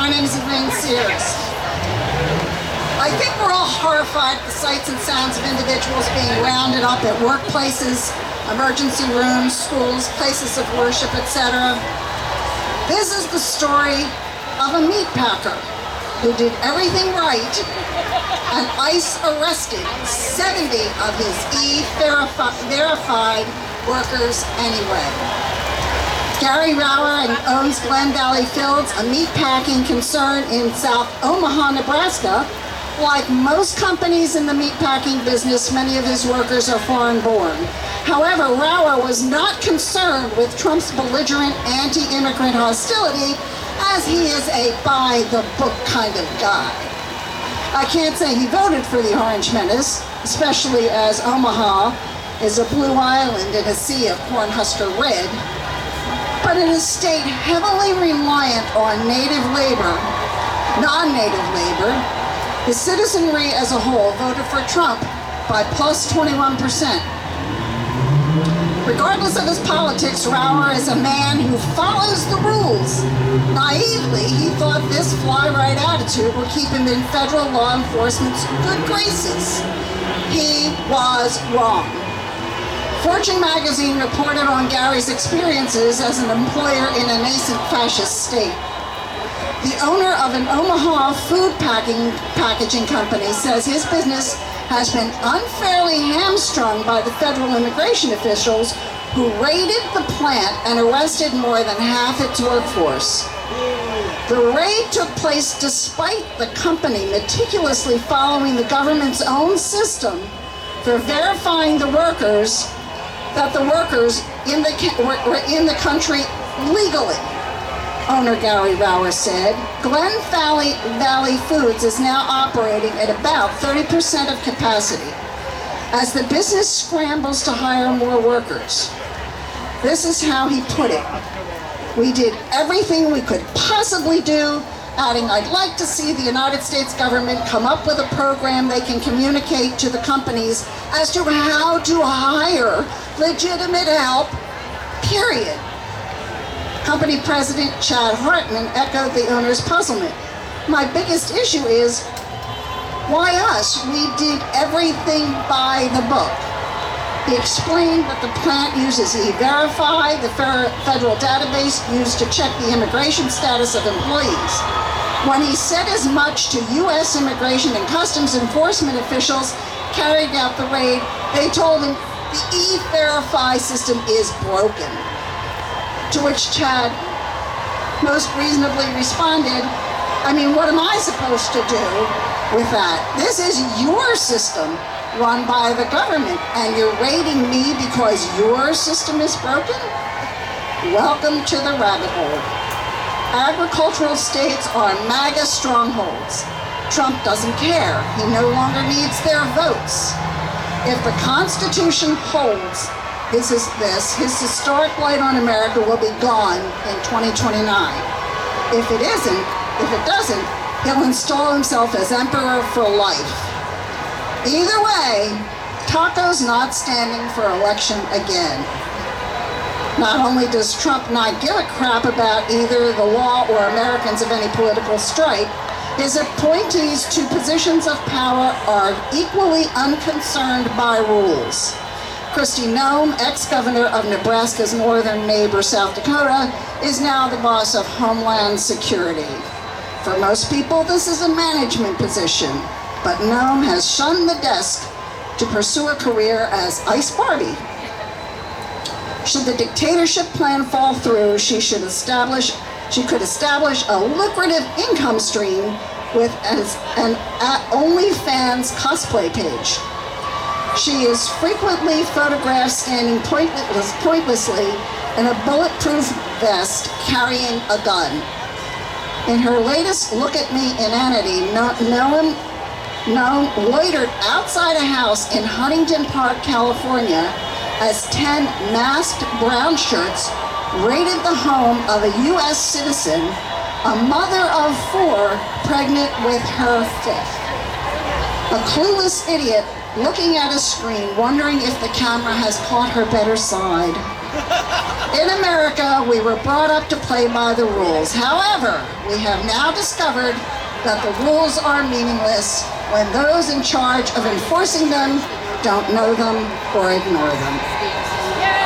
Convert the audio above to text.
My name is Elaine Sears. I think we're all horrified at the sights and sounds of individuals being rounded up at workplaces, emergency rooms, schools, places of worship, etc. This is the story of a meat packer who did everything right, and ICE arrested 70 of his E-verified workers anyway. Gary Rower owns Glen Valley Fields, a meat packing concern in South Omaha, Nebraska. Like most companies in the meatpacking business, many of his workers are foreign-born. However, Rower was not concerned with Trump's belligerent anti-immigrant hostility, as he is a by-the-book kind of guy. I can't say he voted for the Orange Menace, especially as Omaha is a blue island in a sea of Cornhusker red, but in a state heavily reliant on native labor, non-native labor, the citizenry as a whole voted for Trump by plus 21%. Regardless of his politics, Rower is a man who follows the rules. Naively, he thought this fly-right attitude would keep him in federal law enforcement's good graces. He was wrong. Fortune magazine reported on Gary's experiences as an employer in a nascent fascist state. The owner of an Omaha food packaging company says his business has been unfairly hamstrung by the federal immigration officials who raided the plant and arrested more than half its workforce. The raid took place despite the company meticulously following the government's own system for verifying the workers that the workers were in the country legally. Owner Gary Rower said, Glen Valley Foods is now operating at about 30% of capacity as the business scrambles to hire more workers. This is how he put it. We did everything we could possibly do, adding, I'd like to see the United States government come up with a program they can communicate to the companies as to how to hire legitimate help, period. Company President Chad Hartman echoed the owner's puzzlement. My biggest issue is, why us? We did everything by the book. He explained that the plant uses E-Verify, the federal database used to check the immigration status of employees. When he said as much to U.S. Immigration and Customs Enforcement officials carried out the raid, they told him the E-Verify system is broken. To which Chad most reasonably responded, I mean, what am I supposed to do with that? This is your system run by the government, and you're raiding me because your system is broken? Welcome to the rabbit hole. Agricultural states are MAGA strongholds. Trump doesn't care. He no longer needs their votes. If the Constitution holds, his historic blight on America will be gone in 2029. If it doesn't, he'll install himself as emperor for life. Either way, Taco's not standing for election again. Not only does Trump not give a crap about either the law or Americans of any political stripe, his appointees to positions of power are equally unconcerned by rules. Kristi Noem, ex-governor of Nebraska's northern neighbor, South Dakota, is now the boss of Homeland Security. For most people, this is a management position, but Noem has shunned the desk to pursue a career as Ice Barbie. Should the dictatorship plan fall through, she could establish a lucrative income stream with an OnlyFans cosplay page. She is frequently photographed standing pointlessly in a bulletproof vest carrying a gun. In her latest Look at Me inanity, Noem loitered outside a house in Huntington Park, California, as 10 masked brown shirts raided the home of a U.S. citizen, a mother of 4 pregnant with her 5th. A clueless idiot looking at a screen, wondering if the camera has caught her better side. In America, we were brought up to play by the rules. However, we have now discovered that the rules are meaningless when those in charge of enforcing them don't know them or ignore them.